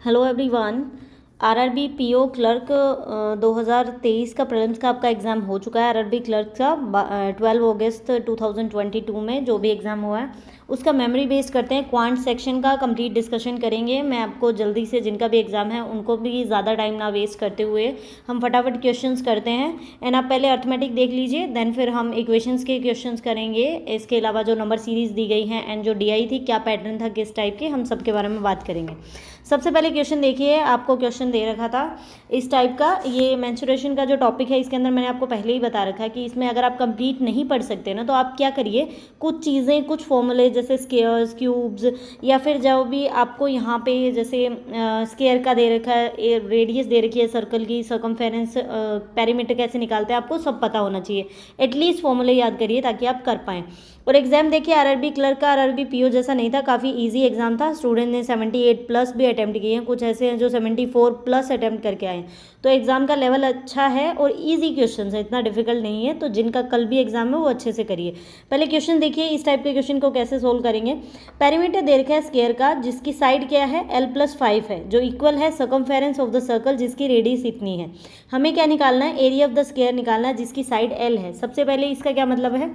Hello everyone. RRB PO clerk 2023 का prelims का आपका एग्ज़ाम हो चुका है। आरआरबी क्लर्क का 12 अगस्त 2022 में जो भी एग्ज़ाम हुआ है उसका मेमोरी बेस्ड करते हैं। क्वांट सेक्शन का कंप्लीट डिस्कशन करेंगे। मैं आपको जल्दी से जिनका भी एग्ज़ाम है उनको भी ज़्यादा टाइम ना वेस्ट करते हुए हम फटाफट क्वेश्चंस करते हैं। एंड आप पहले अर्थमेटिक देख लीजिए, देन फिर हम इक्वेशंस के क्वेश्चंस करेंगे। इसके अलावा जो नंबर सीरीज़ दी गई हैं एंड जो डीआई थी, क्या पैटर्न था, किस टाइप के, हम सब के बारे में बात करेंगे। सबसे पहले क्वेश्चन देखिए, आपको क्वेश्चन दे रखा था इस टाइप का। ये मेंस्ट्रुएशन का जो टॉपिक है इसके अंदर मैंने आपको पहले ही बता रखा है कि इसमें अगर आप कंप्लीट नहीं पढ़ सकते ना तो आप क्या करिए, कुछ चीज़ें, कुछ फॉर्मूले जैसे स्केयर्स, क्यूब्स, या फिर जो भी आपको यहाँ पे जैसे स्केयर का दे रखा है, रेडियस दे रखी है सर्कल की, सर्कमफेरेंस, पेरीमीटर कैसे निकालते हैं, आपको सब पता होना चाहिए। एटलीस्ट फॉर्मूले याद करिए ताकि आप कर पाएँ। और एग्जाम देखिए, आरआरबी क्लर्क का आरआरबी पीओ जैसा नहीं था, काफ़ी इजी एग्जाम था। स्टूडेंट ने 78 प्लस भी अटैम्प्ट किए हैं, कुछ ऐसे हैं जो 74 प्लस अटैम्प्ट करके आए हैं। तो एग्जाम का लेवल अच्छा है और इजी क्वेश्चन है, इतना डिफिकल्ट नहीं है। तो जिनका कल भी एग्जाम है वो अच्छे से करिए। पहले क्वेश्चन देखिए, इस टाइप के क्वेश्चन को कैसे सोल्व करेंगे। पेरीमीटर दे रखा है स्क्वायर का, जिसकी साइड क्या है, l+5 है, जो इक्वल है सर्कमफेरेंस ऑफ द सर्कल, जिसकी रेडियस इतनी है। हमें क्या निकालना है, एरिया ऑफ द स्क्वायर निकालना है, जिसकी साइड l है। सबसे पहले इसका क्या मतलब है,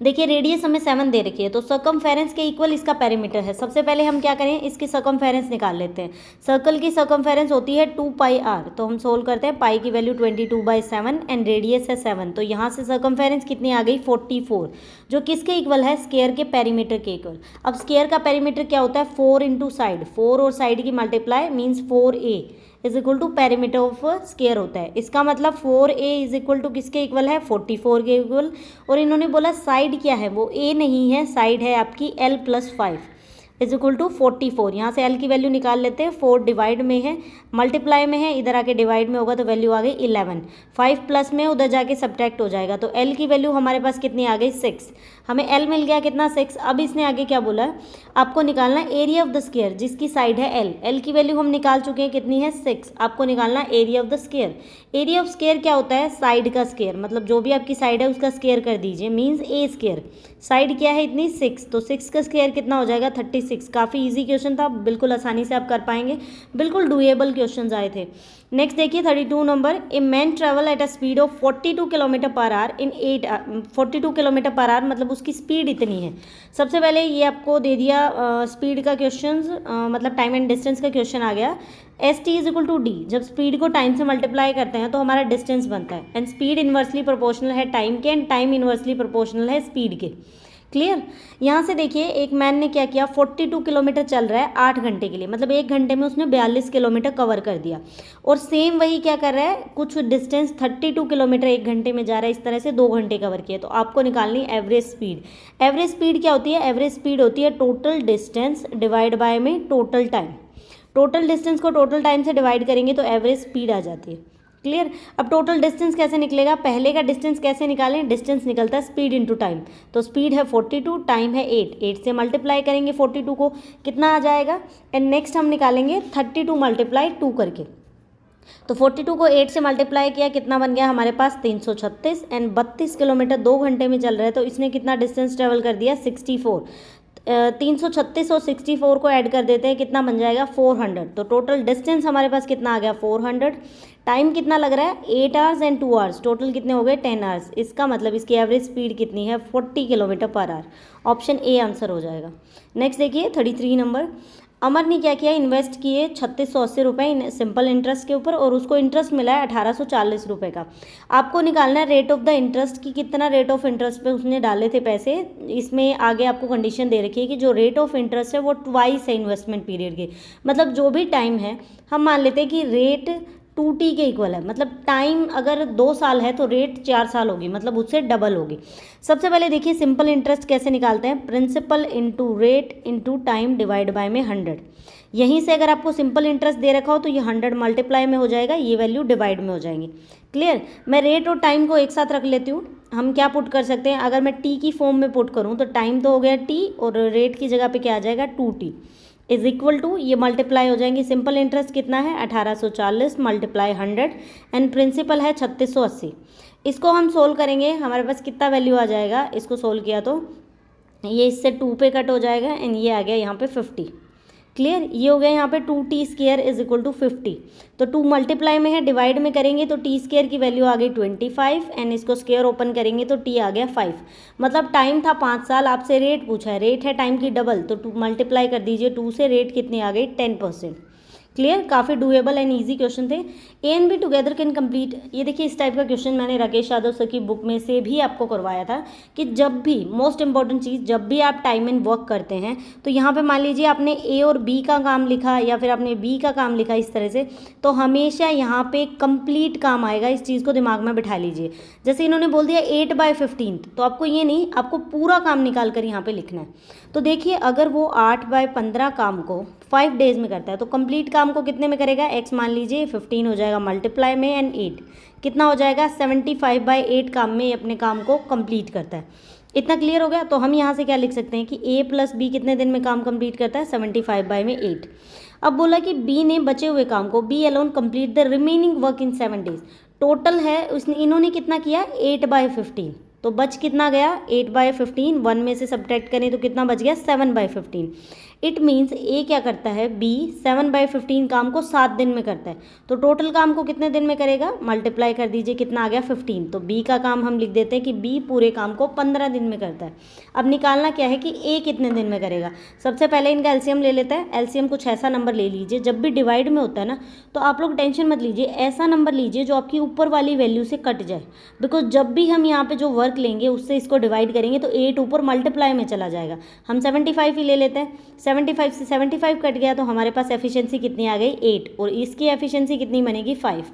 देखिए रेडियस हमें 7 दे रखी है, तो सर्कमफेरेंस के इक्वल इसका पेरीमीटर है। सबसे पहले हम क्या करें, इसकी सर्कमफेरेंस निकाल लेते हैं। सर्कल की सर्कमफेरेंस होती है 2πr, तो हम सोल्व करते हैं। पाई की वैल्यू 22/7 एंड रेडियस है 7, तो यहाँ से सर्कमफेरेंस कितनी आ गई, 44, जो किसके इक्वल है, स्क्वायर के पेरीमीटर के इक्वल। अब स्क्वायर का पेरीमीटर क्या होता है, 4 इंटू साइड, 4 और साइड की multiply means 4a is equal to perimeter of square होता है। इसका मतलब 4a इज इक्वल टू किसके इक्वल है, 44 के इक्वल। और इन्होंने बोला साइड क्या है, वो a नहीं है, साइड है आपकी l+5 इज इक्वल टू 44। यहाँ से l की वैल्यू निकाल लेते हैं। 4 डिवाइड में है, मल्टीप्लाई में है, इधर आके डिवाइड में होगा तो वैल्यू आ गई 11। 5 प्लस में उधर जाके सब्ट्रैक्ट हो जाएगा, तो l की वैल्यू हमारे पास कितनी आ गई, 6। हमें l मिल गया कितना, 6। अब इसने आगे क्या बोला है, आपको निकालना एरिया ऑफ द स्क्वायर, जिसकी साइड है l की वैल्यू हम निकाल चुके हैं, कितनी है, 6। आपको निकालना area of the square. Area of square क्या होता है, साइड का स्क्वायर, मतलब जो भी आपकी साइड है उसका स्क्वायर कर दीजिए, मीन्स a स्क्वायर। साइड क्या है इतनी, 6, तो 6 का स्क्वायर कितना हो जाएगा, 36। काफ़ी इजी क्वेश्चन था, बिल्कुल आसानी से आप कर पाएंगे, बिल्कुल डूएबल क्वेश्चन आए थे। नेक्स्ट देखिए 32 number, a man travel at a speed of 42 kilometre per hour in 42 kilometre per hour, मतलब उसकी स्पीड इतनी है। सबसे पहले ये आपको दे दिया स्पीड का क्वेश्चन, मतलब टाइम एंड डिस्टेंस का क्वेश्चन आ गया। S T is equal to D, जब स्पीड को टाइम से मल्टीप्लाई करते हैं तो हमारा डिस्टेंस बनता है। एंड स्पीड इन्वर्सली प्रोपोर्शनल है टाइम के, एंड टाइम इन्वर्सली प्रोपोर्शनल है स्पीड के। क्लियर। यहाँ से देखिए एक मैन ने क्या किया, 42 किलोमीटर चल रहा है 8 घंटे के लिए, मतलब 1 घंटे में उसने 42 किलोमीटर कवर कर दिया। और सेम वही क्या कर रहा है, कुछ डिस्टेंस 32 किलोमीटर 1 घंटे में जा रहा है, इस तरह से 2 घंटे कवर किया। तो आपको निकालनी एवरेज स्पीड। एवरेज स्पीड क्या होती है, एवरेज स्पीड होती है टोटल डिस्टेंस डिवाइड बाय में टोटल टाइम। टोटल डिस्टेंस को टोटल टाइम से डिवाइड करेंगे तो एवरेज स्पीड आ जाती है। क्लियर। अब टोटल डिस्टेंस कैसे निकलेगा, पहले का डिस्टेंस कैसे निकालें, डिस्टेंस निकलता है स्पीड इनटू टाइम। तो स्पीड है 42, टाइम है 8 से मल्टीप्लाई करेंगे 42 को, कितना आ जाएगा। एंड नेक्स्ट हम निकालेंगे 32 मल्टीप्लाई 2 करके। तो 42 को 8 से मल्टीप्लाई किया, कितना बन गया हमारे पास, 336। एंड 32 किलोमीटर 2 घंटे में चल रहा है, तो इसने कितना डिस्टेंस ट्रेवल कर दिया, 64। 336 और 64 को ऐड कर देते हैं, कितना बन जाएगा, 400। तो टोटल डिस्टेंस हमारे पास कितना आ गया, 400। टाइम कितना लग रहा है, 8 आवर्स एंड 2 आवर्स, टोटल कितने हो गए, 10 आवर्स। इसका मतलब इसकी एवरेज स्पीड कितनी है, 40 kilometre per hour. Option A answer हो जाएगा। नेक्स्ट देखिए 33 नंबर, अमर ने क्या किया, इन्वेस्ट किए 3680 रुपये सिंपल इंटरेस्ट के ऊपर, और उसको इंटरेस्ट मिला है 1840 रुपये का। आपको निकालना है रेट ऑफ द इंटरेस्ट की, कितना रेट ऑफ इंटरेस्ट पे उसने डाले थे पैसे। इसमें आगे आपको कंडीशन दे रखी है कि जो रेट ऑफ इंटरेस्ट है वो ट्वाइस है इन्वेस्टमेंट पीरियड के, मतलब जो भी टाइम है, हम मान लेते हैं कि रेट 2t के इक्वल है, मतलब टाइम अगर 2 साल है तो रेट 4 साल होगी, मतलब उससे डबल होगी। सबसे पहले देखिए सिंपल इंटरेस्ट कैसे निकालते हैं, principal into rate into time divide by में 100। यहीं से अगर आपको सिंपल इंटरेस्ट दे रखा हो तो ये 100 मल्टीप्लाई में हो जाएगा, ये वैल्यू डिवाइड में हो जाएंगी। क्लियर। मैं रेट और टाइम को एक साथ रख लेती हूँ। हम क्या पुट कर सकते हैं, अगर मैं टी की फॉर्म में पुट करूँ तो टाइम तो हो गया टी, और रेट की जगह पे क्या आ जाएगा, 2t इज इक्वल टू, ये मल्टीप्लाई हो जाएंगे। सिंपल इंटरेस्ट कितना है, 1840 मल्टीप्लाई 100, एंड प्रिंसिपल है 3680। इसको हम सोल्व करेंगे, हमारे पास कितना वैल्यू आ जाएगा, इसको सोल्व किया तो ये इससे 2 पे कट हो जाएगा, एंड ये आ गया यहाँ पे 50। क्लियर, ये हो गया यहाँ पे 2t² इज इक्वल टू 50। तो 2 मल्टीप्लाई में है, डिवाइड में करेंगे तो t² की वैल्यू आ गई 25 एंड इसको स्क्वायर ओपन करेंगे तो t आ गया 5। मतलब टाइम था 5 साल, आपसे रेट पूछा है, रेट है टाइम की डबल, तो 2 मल्टीप्लाई कर दीजिए 2 से, रेट कितनी आ गई 10%। क्लियर, काफ़ी डूएबल एंड इजी क्वेश्चन थे। A and be together can complete, ये देखिए इस टाइप का क्वेश्चन मैंने राकेश यादव सर की बुक में से भी आपको करवाया था कि जब भी, मोस्ट इंपॉर्टेंट चीज़, जब भी आप टाइम एंड वर्क करते हैं तो यहाँ पे मान लीजिए आपने ए और बी का काम लिखा या फिर आपने बी का काम लिखा इस तरह से, तो हमेशा यहाँ पे कंप्लीट काम आएगा, इस चीज़ को दिमाग में बिठा लीजिए। जैसे इन्होंने बोल दिया 8/15, तो आपको ये नहीं, आपको पूरा काम निकाल कर यहाँ पे लिखना है। तो देखिए अगर वो 8/15 काम को 5 डेज में करता है तो कंप्लीट काम को कितने में करेगा, x मान लीजिए 15 हो जाएगा मल्टीप्लाई में एंड 8 कितना हो जाएगा, 75/8 काम में अपने काम को कंप्लीट करता है। इतना क्लियर हो गया। तो हम यहाँ से क्या लिख सकते हैं कि a + b कितने दिन में काम कंप्लीट करता है, 75/8। अब बोला कि b ने बचे हुए काम को, b alone complete the remaining work in 7 days. Total है उसने, इन्होंने कितना किया 8/15, तो बच कितना गया 8/15, 1 में से सब्ट्रैक्ट करें तो कितना बच गया 7/15। इट मीन्स ए क्या करता है, बी 7/15 काम को 7 दिन में करता है, तो टोटल काम को कितने दिन में करेगा, मल्टीप्लाई कर दीजिए कितना आ गया 15। तो बी का काम हम लिख देते हैं कि बी पूरे काम को 15 दिन में करता है। अब निकालना क्या है कि ए कितने दिन में करेगा। सबसे पहले इनका एलसीएम ले लेता है। एलसीएम कुछ ऐसा नंबर ले लीजिए, जब भी डिवाइड में होता है ना तो आप लोग टेंशन मत लीजिए, ऐसा नंबर लीजिए जो आपकी ऊपर वाली वैल्यू से कट जाए, बिकॉज जब भी हम यहाँ पे जो वर्क लेंगे उससे इसको डिवाइड करेंगे तो 8 ऊपर मल्टीप्लाई में चला जाएगा। हम 75 ही ले लेते हैं, 75 से 75 कट गया तो हमारे पास एफिशिएंसी कितनी आ गई 8, और इसकी एफिशिएंसी कितनी बनेगी 5।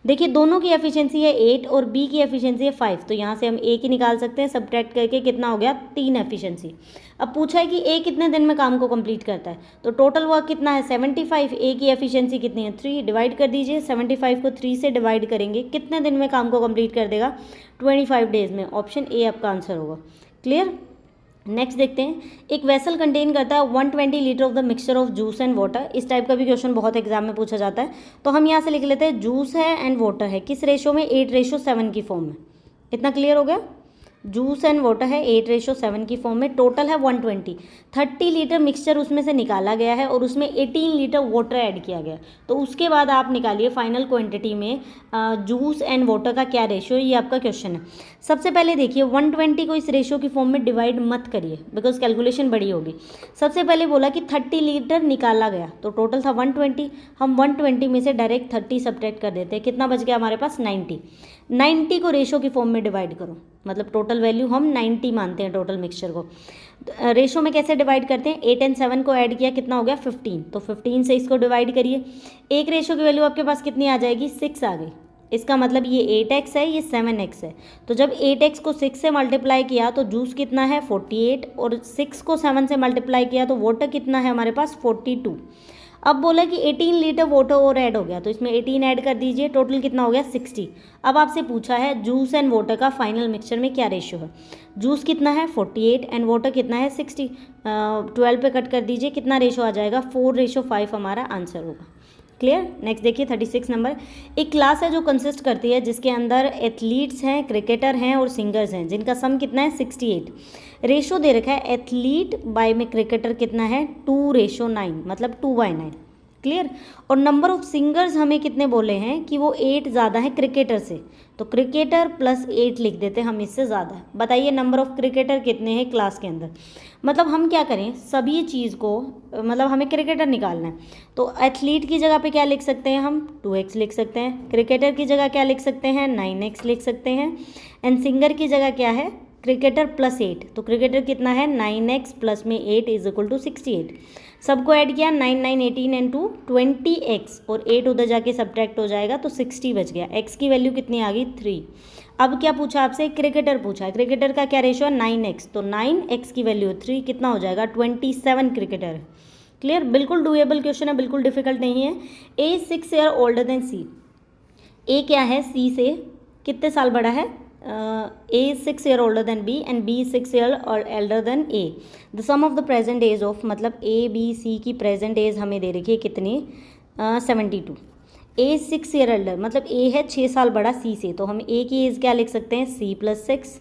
देखिए दोनों की एफिशिएंसी है 8 और बी की एफिशिएंसी है 5, तो यहाँ से हम ए की निकाल सकते हैं, सब्ट्रैक्ट करके कितना हो गया 3 एफिशिएंसी। अब पूछा है कि ए कितने दिन में काम को कंप्लीट करता है, तो टोटल वर्क कितना है 75, ए की एफिशिएंसी कितनी है 3, डिवाइड कर दीजिए। 75 को 3 से डिवाइड करेंगे कितने दिन में काम को कंप्लीट कर देगा, 25 डेज में। ऑप्शन ए आपका आंसर होगा। क्लियर, नेक्स्ट देखते हैं। एक वेसल कंटेन करता है 120 litre of the mixture of juice and water. इस टाइप का भी क्वेश्चन बहुत एग्जाम में पूछा जाता है, तो हम यहाँ से लिख लेते हैं जूस है एंड वाटर है, किस रेशो में, 8:7 की फॉर्म में। इतना क्लियर हो गया। जूस एंड वाटर है 8:7 की फॉर्म में, टोटल है 120। 30 लीटर मिक्सचर उसमें से निकाला गया है और उसमें 18 लीटर वाटर ऐड किया गया, तो उसके बाद आप निकालिए फाइनल क्वांटिटी में जूस एंड वाटर का क्या रेशियो, ये आपका क्वेश्चन है। सबसे पहले देखिए 120 को इस रेशियो की फॉर्म में डिवाइड मत करिए, बिकॉज कैलकुलेशन बड़ी होगी। सबसे पहले बोला कि 30 लीटर निकाला गया, तो टोटल था 120, हम 120 में से डायरेक्ट 30 सब्ट्रैक्ट कर देते हैं, कितना बच गया हमारे पास 90। 90 को रेशो की फॉर्म में डिवाइड करो, मतलब टोटल वैल्यू हम 90 मानते हैं टोटल मिक्सचर को। रेशो में कैसे डिवाइड करते हैं, 8 एंड 7 को ऐड किया कितना हो गया 15, तो 15 से इसको डिवाइड करिए। एक रेशो की वैल्यू आपके पास कितनी आ जाएगी 6 आ गई, इसका मतलब ये 8x है, ये 7x है। तो जब 8x को 6 से मल्टीप्लाई किया तो जूस कितना है 48, और 6 को 7 से मल्टीप्लाई किया तो वाटर कितना है हमारे पास 42। अब बोला कि 18 लीटर वाटर और ऐड हो गया, तो इसमें 18 ऐड कर दीजिए, टोटल कितना हो गया 60। अब आपसे पूछा है जूस एंड वाटर का फाइनल मिक्सचर में क्या रेशियो है। जूस कितना है 48 एंड वाटर कितना है 60, 12 पे कट कर दीजिए, कितना रेशो आ जाएगा 4:5 हमारा आंसर होगा। क्लियर। नेक्स्ट देखिए 36 नंबर। एक क्लास है जो कंसिस्ट करती है जिसके अंदर एथलीट्स हैं, क्रिकेटर हैं और सिंगर्स हैं, जिनका सम कितना है 68। रेशो दे रखा है एथलीट बाय में क्रिकेटर कितना है 2:9, मतलब 2/9। क्लियर। और नंबर ऑफ सिंगर्स हमें कितने बोले हैं कि वो 8 ज़्यादा है क्रिकेटर से, तो क्रिकेटर प्लस 8 लिख देते हैं हम, इससे ज़्यादा है। बताइए नंबर ऑफ क्रिकेटर कितने हैं क्लास के अंदर। मतलब हम क्या करें, सभी चीज़ को, मतलब हमें क्रिकेटर निकालना है, तो एथलीट की जगह पे क्या लिख सकते हैं हम 2x लिख सकते हैं, क्रिकेटर की जगह क्या लिख सकते हैं 9x लिख सकते हैं, एंड सिंगर की जगह क्या है क्रिकेटर प्लस 8, तो क्रिकेटर कितना है 9x प्लस में 8 = 68। सबको ऐड किया 9 9 18 एंड 2 20x, और 8 उधर जाके सब्ट्रैक्ट हो जाएगा तो 60 बच गया। x की वैल्यू कितनी आ गई 3। अब क्या पूछा आपसे, क्रिकेटर पूछा है, क्रिकेटर का क्या रेशो है 9x, तो 9x की वैल्यू 3, कितना हो जाएगा 27 क्रिकेटर है। क्लियर। बिल्कुल डूएबल क्वेश्चन है, बिल्कुल डिफिकल्ट नहीं है। ए 6 ईयर ओल्डर देन सी। ए क्या है सी से कितने साल बड़ा है, A is 6 year older than B and B is 6 year or elder than A. The sum of the present age of, मतलब A B C की present age हमें दे रखी है कितनी 72। A is 6 year elder, मतलब A है 6 साल बड़ा C से, तो हम A की एज क्या लिख सकते हैं C + 6।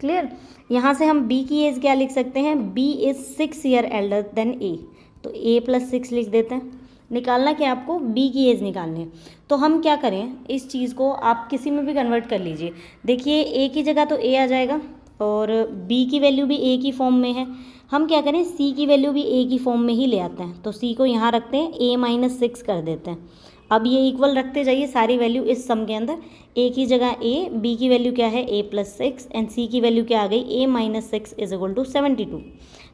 क्लियर। यहाँ से हम B की एज क्या लिख सकते हैं, B is 6 year elder than A, तो A+6 लिख देते हैं। निकालना क्या आपको, B की एज निकालनी है। तो हम क्या करें, इस चीज़ को आप किसी में भी कन्वर्ट कर लीजिए। देखिए A की जगह तो A आ जाएगा और B की वैल्यू भी A की फॉर्म में है। हम क्या करें, C की वैल्यू भी A की फॉर्म में ही ले आते हैं। तो C को यहाँ रखते हैं, A-6 कर देते हैं। अब ये इक्वल रखते जाइए सारी वैल्यू इस सम के अंदर। A की जगह A, B की वैल्यू क्या है A+6 एंड C की वैल्यू क्या आ गई A-6 इज इक्वल टू 72।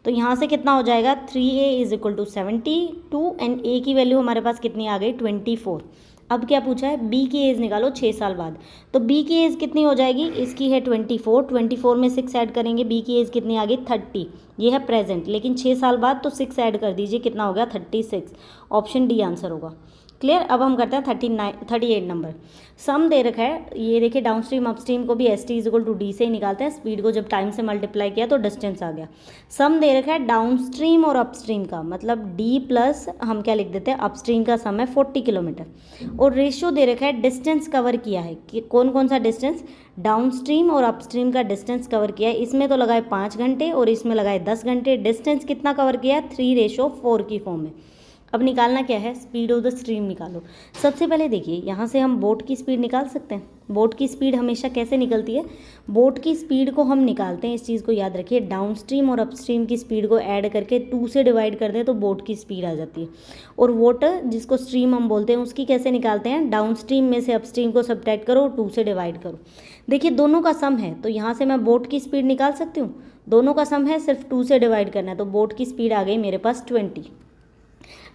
तो यहाँ से कितना हो जाएगा 3A is equal to 72 and A की वैल्यू हमारे पास कितनी आ गई 24। अब क्या पूछा है, B की एज निकालो 6 साल बाद। तो B की एज कितनी हो जाएगी, इसकी है 24 में 6 ऐड करेंगे, B की एज कितनी आ गई 30। ये है प्रेजेंट, लेकिन 6 साल बाद तो 6 ऐड कर दीजिए, कितना हो गया 36। ऑप्शन डी आंसर होगा। क्लियर। अब हम करते हैं 38 नंबर। सम दे रखा है, ये देखिए डाउन स्ट्रीम अपस्ट्रीम को भी ST is equal to D से ही निकालते हैं। स्पीड को जब टाइम से मल्टीप्लाई किया तो डिस्टेंस आ गया। सम दे रखा है डाउन स्ट्रीम और अपस्ट्रीम का, मतलब D प्लस हम क्या लिख देते हैं अपस्ट्रीम का सम है 40 किलोमीटर और रेशियो दे रखा है डिस्टेंस कवर किया है कि कौन कौन सा डिस्टेंस, डाउन स्ट्रीम और अपस्ट्रीम का डिस्टेंस कवर किया है। इसमें तो लगाए 5 घंटे और इसमें लगाए 10 घंटे। डिस्टेंस कितना कवर किया है 3:4 की फॉर्म में। अब निकालना क्या है, स्पीड ऑफ द स्ट्रीम निकालो। सबसे पहले देखिए यहाँ से हम बोट की स्पीड निकाल सकते हैं। बोट की स्पीड हमेशा कैसे निकलती है, बोट की स्पीड को हम निकालते हैं, इस चीज़ को याद रखिए। डाउन स्ट्रीम और अपस्ट्रीम की स्पीड को ऐड करके 2 से डिवाइड कर दें तो बोट की स्पीड आ जाती है। और वाटर जिसको स्ट्रीम हम बोलते हैं उसकी कैसे निकालते हैं, डाउन स्ट्रीम में से अपस्ट्रीम को सब्ट्रैक्ट करो, 2 से डिवाइड करो। देखिए दोनों का सम है तो यहाँ से मैं बोट की स्पीड निकाल सकती हूँ। दोनों का सम है, सिर्फ 2 से डिवाइड करना है, तो बोट की स्पीड आ गई मेरे पास 20।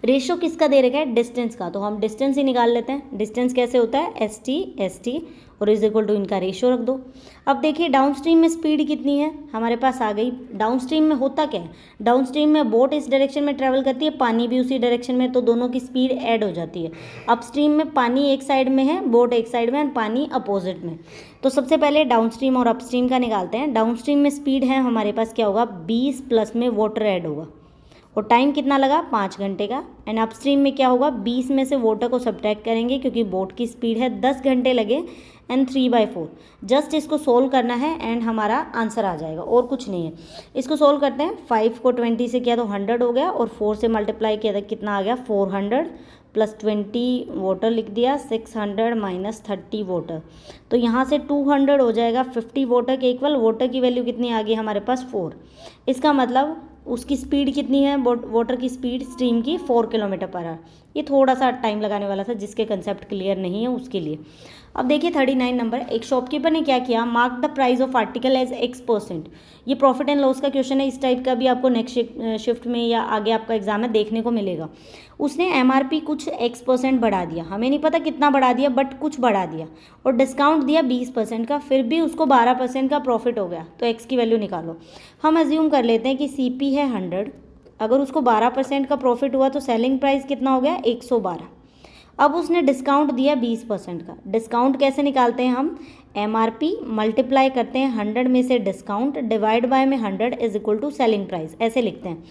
रेशो किसका दे रखा है, डिस्टेंस का, तो हम डिस्टेंस ही निकाल लेते हैं। डिस्टेंस कैसे होता है ST और इज इक्वल टू इनका रेशो रख दो। अब देखिए डाउन स्ट्रीम में स्पीड कितनी है हमारे पास आ गई। डाउन स्ट्रीम में होता क्या है, डाउन स्ट्रीम में बोट इस डायरेक्शन में ट्रैवल करती है, पानी भी उसी डायरेक्शन में, तो दोनों की स्पीड ऐड हो जाती है। अप स्ट्रीम में पानी एक साइड में है, बोट एक साइड में है, पानी अपोजिट में। तो सबसे पहले डाउन स्ट्रीम और अप स्ट्रीम का निकालते हैं। डाउन स्ट्रीम में स्पीड है हमारे पास क्या होगा 20 प्लस में वाटर ऐड होगा और टाइम कितना लगा 5 घंटे का। एंड अपस्ट्रीम में क्या होगा 20 में से वाटर को सब्ट्रैक्ट करेंगे क्योंकि बोट की स्पीड है 10 घंटे लगे एंड 3/4। जस्ट इसको सोल्व करना है एंड हमारा आंसर आ जाएगा और कुछ नहीं है। इसको सोल्व करते हैं। 5 को 20 से किया तो 100 हो गया और 4 से मल्टीप्लाई किया तो कितना आ गया 400 प्लस 20 वाटर लिख दिया, 600 माइनस 30 वाटर, तो यहाँ से 200 हो जाएगा 50 वाटर के इक्वल। वाटर की वैल्यू कितनी आ गई हमारे पास 4। इसका मतलब उसकी स्पीड कितनी है, वाटर की स्पीड स्ट्रीम की 4 किलोमीटर पर आवर। ये थोड़ा सा टाइम लगाने वाला था, जिसके कंसेप्ट क्लियर नहीं है उसके लिए। अब देखिए 39 नंबर। एक शॉपकीपर ने क्या किया, mark the price of article as X%। ये प्रॉफिट एंड लॉस का क्वेश्चन है, इस टाइप का भी आपको नेक्स्ट शिफ्ट में या आगे आपका एग्जाम में देखने को मिलेगा। उसने MRP कुछ X% बढ़ा दिया, हमें नहीं पता कितना बढ़ा दिया बट कुछ बढ़ा दिया, और डिस्काउंट दिया 20% का, फिर भी उसको 12% का प्रॉफिट हो गया। तो X की वैल्यू निकालो। हम एज्यूम कर लेते हैं कि CP है 100, अगर उसको 12% का प्रॉफिट हुआ तो सेलिंग प्राइस कितना हो गया 112। अब उसने डिस्काउंट दिया 20% का। डिस्काउंट कैसे निकालते हैं हम, MRP मल्टीप्लाई करते हैं 100 में से डिस्काउंट डिवाइड बाय में 100 is equal to selling price, ऐसे लिखते हैं।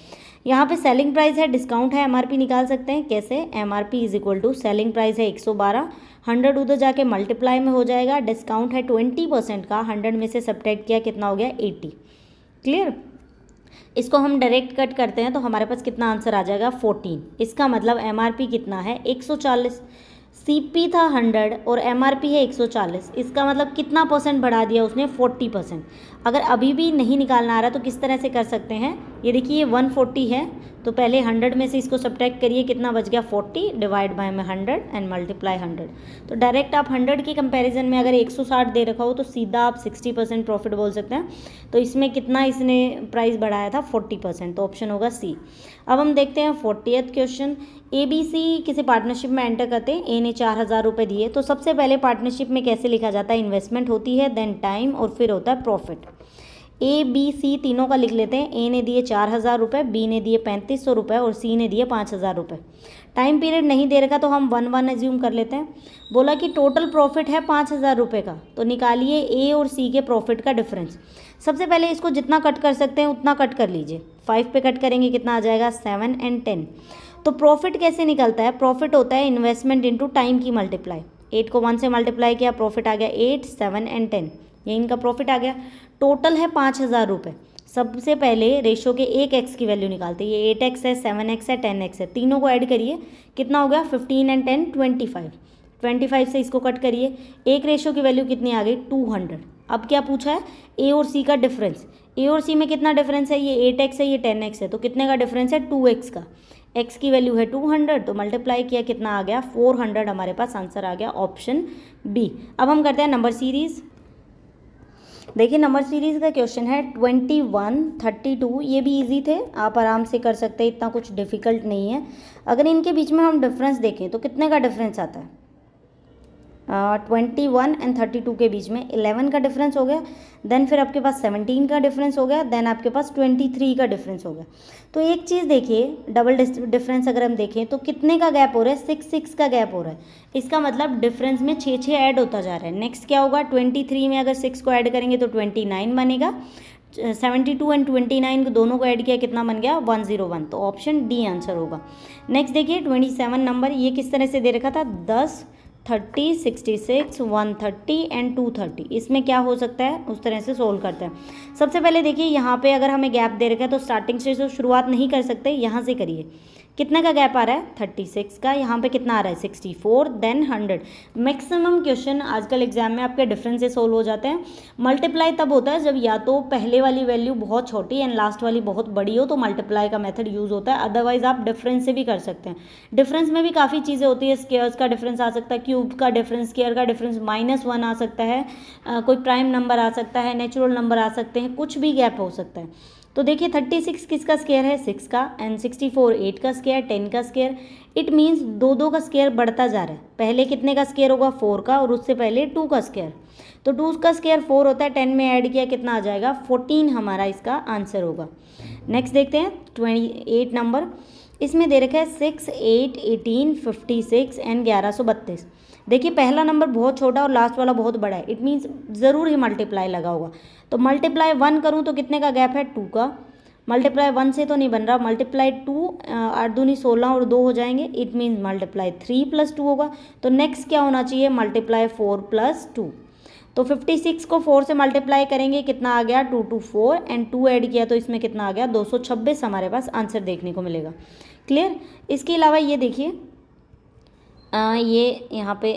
यहाँ पे सेलिंग प्राइस है, डिस्काउंट है, MRP निकाल सकते हैं कैसे, MRP is equal to selling price है 112, 100 उधर जाके मल्टीप्लाई में हो जाएगा, डिस्काउंट है 20% का, 100 में से सब्ट्रैक्ट किया कितना हो गया 80। क्लियर। इसको हम डायरेक्ट कट करते हैं तो हमारे पास कितना आंसर आ जाएगा 14। इसका मतलब MRP कितना है 140, CP था 100 और MRP है 140। इसका मतलब कितना परसेंट बढ़ा दिया उसने 40%। अगर अभी भी नहीं निकालना आ रहा तो किस तरह से कर सकते हैं, ये देखिए ये 140 है तो पहले 100 में से इसको सब्ट्रैक्ट करिए, कितना बच गया 40 डिवाइड बाय में 100 एंड मल्टीप्लाई 100। तो डायरेक्ट आप 100 के कंपैरिजन में अगर 160 दे रखा हो तो सीधा आप 60% प्रॉफिट बोल सकते हैं। तो इसमें कितना इसने प्राइस बढ़ाया था 40%, तो ऑप्शन होगा C। अब हम देखते हैं 40th क्वेश्चन। ABC किसी पार्टनरशिप में एंटर करते हैं, A ने 4000 रुपये दिए। तो सबसे पहले पार्टनरशिप में कैसे लिखा जाता है, इन्वेस्टमेंट होती है, देन टाइम और फिर होता है प्रॉफिट। ABC तीनों का लिख लेते हैं। A ने दिए 4000 रुपये, B ने दिए 3500 रुपये और C ने दिए 5000 रुपये। टाइम पीरियड नहीं दे रखा तो हम 1 एज्यूम कर लेते हैं। बोला कि टोटल प्रॉफिट है 5000 रुपये का, तो निकालिए A और C के प्रॉफिट का डिफरेंस। सबसे पहले इसको जितना कट कर सकते हैं उतना कट कर लीजिए। 5 पे कट करेंगे कितना आ जाएगा 7 एंड 10। तो प्रॉफिट कैसे निकलता है, प्रॉफिट होता है इन्वेस्टमेंट इंटू टाइम की मल्टीप्लाई। 8 को 1 से मल्टीप्लाई किया, प्रॉफिट आ गया 8, 7 एंड 10, ये इनका प्रॉफिट आ गया। टोटल है 5000 रुपये। सबसे पहले रेशो के एक एक्स की वैल्यू निकालते हैं। ये 8x है, 7x है, 10x है, तीनों को ऐड करिए, कितना हो गया 15 एंड 10 25। 25 से इसको कट करिए, एक रेशो की वैल्यू कितनी आ गई 200। अब क्या पूछा है, ए और सी का डिफरेंस। ए और सी में कितना डिफरेंस है, ये 8x है, ये 10x है, तो कितने का डिफरेंस है 2x का। x की वैल्यू है 200, तो मल्टीप्लाई किया, कितना आ गया 400, हमारे पास आंसर आ गया ऑप्शन बी। अब हम करते हैं नंबर सीरीज़। देखिए नंबर सीरीज़ का क्वेश्चन है 21, 32, ये भी इजी थे, आप आराम से कर सकते हैं, इतना कुछ डिफिकल्ट नहीं है। अगर इनके बीच में हम डिफरेंस देखें तो कितने का डिफरेंस आता है, 21 एंड 32 के बीच में 11 का डिफरेंस हो गया, देन फिर आपके पास 17 का डिफरेंस हो गया, देन आपके पास 23 का डिफरेंस हो गया। तो एक चीज़ देखिए, डबल डिफरेंस अगर हम देखें तो कितने का गैप हो रहा है, 6 का गैप हो रहा है। इसका मतलब डिफरेंस में 6 ऐड होता जा रहा है। नेक्स्ट क्या होगा, 23 में अगर 6 को ऐड करेंगे तो 29 बनेगा। 72 एंड 29 को दोनों को ऐड किया, कितना बन गया 101, तो ऑप्शन डी आंसर होगा। नेक्स्ट देखिए 27 नंबर, ये किस तरह से दे रखा था, 10, 30, 66, 130 एंड 230, इसमें क्या हो सकता है उस तरह से सोल्व करते हैं। सबसे पहले देखिए यहाँ पे अगर हमें गैप दे रखा है तो स्टार्टिंग से तो शुरुआत नहीं कर सकते, यहाँ से करिए। कितने का गैप आ रहा है 36 का, यहाँ पे कितना आ रहा है 64, देन 100। मैक्सिमम क्वेश्चन आजकल एग्जाम में आपके डिफरेंस से सोल्व हो जाते हैं। मल्टीप्लाई तब होता है जब या तो पहले वाली वैल्यू बहुत छोटी एंड लास्ट वाली बहुत बड़ी हो, तो मल्टीप्लाई का मेथड यूज़ होता है, अदरवाइज आप डिफरेंस से भी कर सकते हैं। डिफरेंस में भी काफ़ी चीज़ें होती है, स्क्वायर्स का डिफरेंस आ सकता है, क्यूब का डिफरेंस, स्क्वायर का डिफरेंस, -1 आ सकता है, कोई प्राइम नंबर आ सकता है, नेचुरल नंबर आ सकते हैं, कुछ भी गैप हो सकता है। तो देखिए 36 किसका स्क्वायर है 6 का, एंड 64 8 का स्क्वायर, 10 का स्क्वायर। इट मीन्स दो का स्क्वायर बढ़ता जा रहा है। पहले कितने का स्क्वायर होगा 4 का, और उससे पहले 2 का स्क्वायर। तो 2 का स्क्वायर 4 होता है, 10 में ऐड किया कितना आ जाएगा 14, हमारा इसका आंसर होगा। नेक्स्ट देखते हैं 28 नंबर, इसमें दे रखा है 6, 8, 18, 56 एंड 1132। देखिए पहला नंबर बहुत छोटा और लास्ट वाला बहुत बड़ा है, इट मीन्स ज़रूर ही मल्टीप्लाई लगा होगा। तो मल्टीप्लाई 1 करूँ तो कितने का गैप है 2 का, मल्टीप्लाई 1 से तो नहीं बन रहा, मल्टीप्लाई 2, 8 दूनी 16 और 2 हो जाएंगे, इट मीन्स मल्टीप्लाई 3 + 2 होगा। तो नेक्स्ट क्या होना चाहिए, मल्टीप्लाई 4 + 2। तो 56 को 4 से मल्टीप्लाई करेंगे, कितना आ गया 2 2 4 एंड 2 ऐड किया तो इसमें कितना आ गया 226, हमारे पास आंसर देखने को मिलेगा। क्लियर। इसके अलावा ये देखिए ये यहाँ पे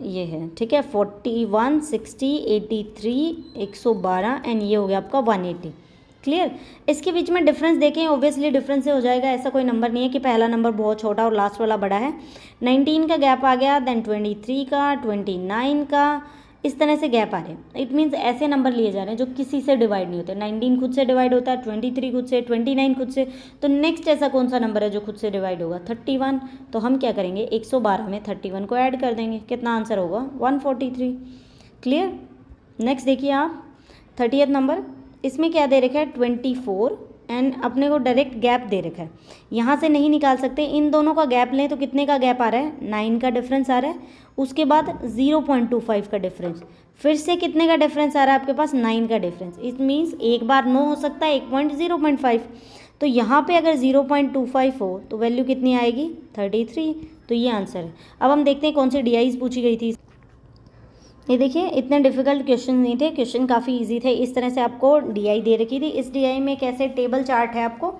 ये है, ठीक है, 41, 60, 83, 112 एंड ये हो गया आपका 180। क्लियर। इसके बीच में डिफरेंस देखें, ऑब्वियसली डिफरेंस से हो जाएगा, ऐसा कोई नंबर नहीं है कि पहला नंबर बहुत छोटा और लास्ट वाला बड़ा है। 19 का गैप आ गया, देन 23 का, 29 का, इस तरह से गैप आ रहे हैं। इट मीन्स ऐसे नंबर लिए जा रहे हैं जो किसी से डिवाइड नहीं होते। 19 खुद से डिवाइड होता है, 23 खुद से, 29 खुद से, तो नेक्स्ट ऐसा कौन सा नंबर है जो खुद से डिवाइड होगा 31। तो हम क्या करेंगे 112 में 31 को ऐड कर देंगे, कितना आंसर होगा 143। क्लियर। नेक्स्ट देखिए आप 30th नंबर, इसमें क्या दे रखा है 24 एंड अपने को डायरेक्ट गैप दे रखा है, यहाँ से नहीं निकाल सकते, इन दोनों का गैप लें तो कितने का गैप आ रहा है 9 का डिफरेंस आ रहा है, उसके बाद 0.25 का डिफरेंस, फिर से कितने का डिफरेंस आ रहा है आपके पास 9 का डिफरेंस। इट मीन्स एक बार 9 हो सकता है, एक पॉइंट 0.5, तो यहाँ पे अगर 0.25 हो तो वैल्यू कितनी आएगी 33, तो ये आंसर है। अब हम देखते हैं कौन सी DIs पूछी गई थी। ये देखिए इतने डिफिकल्ट क्वेश्चन नहीं थे, क्वेश्चन काफ़ी इजी थे। इस तरह से आपको DI दे रखी थी, इस DI में कैसे टेबल चार्ट है आपको।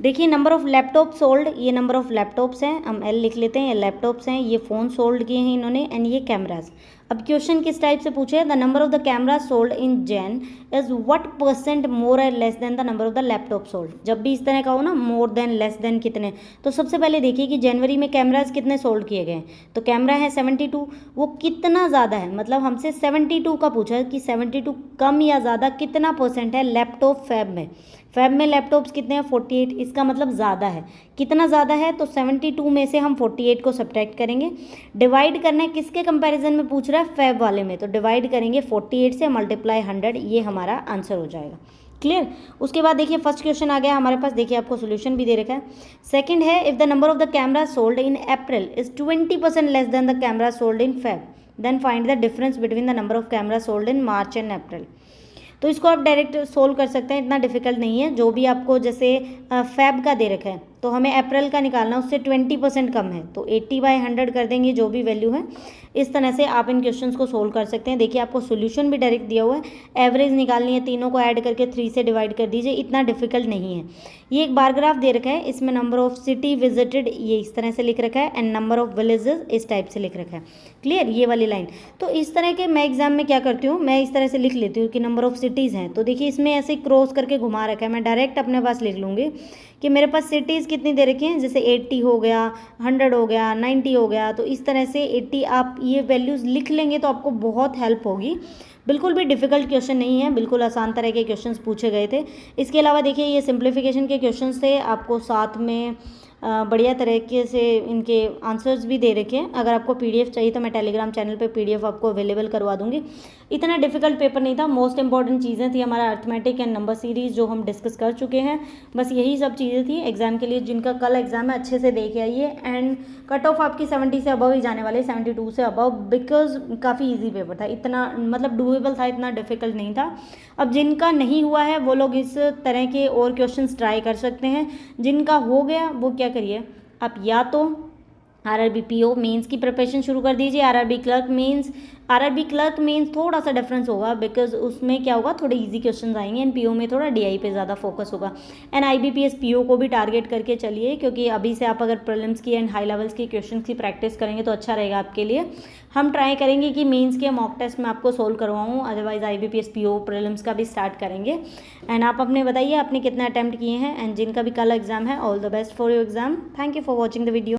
देखिए नंबर ऑफ़ लैपटॉप सोल्ड, ये नंबर ऑफ़ लैपटॉप्स हैं, हम L लिख लेते हैं, ये लैपटॉप्स हैं, ये फ़ोन सोल्ड किए हैं इन्होंने, एंड ये कैमराज। अब क्वेश्चन किस टाइप से पूछे, the number of the camera sold in Jain is what % मोर और less than the number of the laptop sold. जब भी इस तरह का हो ना, मोर देन लेस देन कितने, तो सबसे पहले देखिए कि जनवरी में कैमराज कितने सोल्ड किए गए, तो कैमरा है 72, वो कितना ज़्यादा है, मतलब हमसे 72 का पूछा कि 72 कम या ज़्यादा कितना % है लैपटॉप फैब में। फैब में लैपटॉप्स कितने हैं 48, इसका मतलब ज़्यादा है। कितना ज़्यादा है, तो 72 में से हम 48 को सब्ट्रैक्ट करेंगे। डिवाइड करना है किसके कंपैरिजन में पूछ रहा है, फैब वाले में, तो डिवाइड करेंगे 48 से, मल्टीप्लाई 100, ये हमारा आंसर हो जाएगा। क्लियर। उसके बाद देखिए फर्स्ट क्वेश्चन आ गया हमारे पास, देखिए आपको सोल्यूशन भी दे रखा है। सेकंड है, if the number of the camera sold in April is 20% less than the camera sold in Feb, then find the difference between the number of camera sold in March and April. तो इसको आप direct solve कर सकते हैं, इतना difficult नहीं है। जो भी आपको जैसे फैब का दे रखा है, तो हमें अप्रैल का निकालना, उससे 20% कम है, तो 80/100 कर देंगे जो भी वैल्यू है। इस तरह से आप इन क्वेश्चंस को सोल्व कर सकते हैं। देखिए आपको सोल्यूशन भी डायरेक्ट दिया हुआ है, एवरेज निकालनी है, तीनों को ऐड करके 3 से डिवाइड कर दीजिए, इतना डिफिकल्ट नहीं है। ये एक बार ग्राफ दे रखा है, इसमें नंबर ऑफ सिटी विजिटेड ये इस तरह से लिख रखा है एंड नंबर ऑफ विलेजेस इस टाइप से लिख रखा है। क्लियर, ये वाली लाइन। तो इस तरह के मैं एग्जाम में क्या करती हूँ, मैं इस तरह से लिख लेती हूँ कि नंबर ऑफ सिटीज़ हैं, तो देखिए इसमें ऐसे क्रॉस करके घुमा रखा है, मैं डायरेक्ट अपने पास लिख लूँगी कि मेरे पास सिटीज़ कितनी दे रखी हैं, जैसे 80 हो गया, 100 हो गया, 90 हो गया, तो इस तरह से 80 आप ये वैल्यूज़ लिख लेंगे तो आपको बहुत हेल्प होगी। बिल्कुल भी डिफ़िकल्ट क्वेश्चन नहीं है, बिल्कुल आसान तरह के क्वेश्चंस पूछे गए थे। इसके अलावा देखिए ये सिंप्लीफिकेशन के क्वेश्चंस थे, आपको साथ में बढ़िया तरीके से इनके आंसर्स भी दे रखे हैं। अगर आपको पीडीएफ चाहिए तो मैं टेलीग्राम चैनल पे पीडीएफ आपको अवेलेबल करवा दूंगी। इतना डिफिकल्ट पेपर नहीं था, मोस्ट इंपॉर्टेंट चीज़ें थी हमारा अर्थमेटिक एंड नंबर सीरीज़ जो हम डिस्कस कर चुके हैं, बस यही सब चीज़ें थी एग्जाम के लिए। जिनका कल एग्जाम है अच्छे से देख आइए, एंड कट ऑफ आपकी 70 से अबव ही जाने वाले, 72 से अबव, बिकॉज काफ़ी ईजी पेपर था, इतना मतलब डूएबल था, इतना डिफिकल्ट नहीं था। अब जिनका नहीं हुआ है वो लोग इस तरह के और क्वेश्चंस ट्राई कर सकते हैं, जिनका हो गया वो क्या करिए, आप या तो आरआरबी पीओ मेंस की प्रिपरेशन शुरू कर दीजिए। आरआरबी क्लर्क मेंस थोड़ा सा डिफरेंस होगा, बिकॉज उसमें क्या होगा, थोड़े इजी क्वेश्चंस आएंगे, एंड पीओ में थोड़ा डीआई पे ज़्यादा फोकस होगा। एंड आईबीपीएस पीओ को भी टारगेट करके चलिए, क्योंकि अभी से आप अगर प्रीलिम्स की एंड हाई लेवल्स की क्वेश्चन की प्रैक्टिस करेंगे तो अच्छा रहेगा आपके लिए। हम ट्राई करेंगे कि मेंस के मॉक टेस्ट में आपको सोल्व करवाऊँ, अदरवाइज आईबीपीएस पीओ प्रीलिम्स का भी स्टार्ट करेंगे। एंड आप अपने बताइए आपने कितना अटैम्प्ट किए हैं, एंड जिनका भी कल एग्जाम है, all the best for your exam. Thank you for watching the video.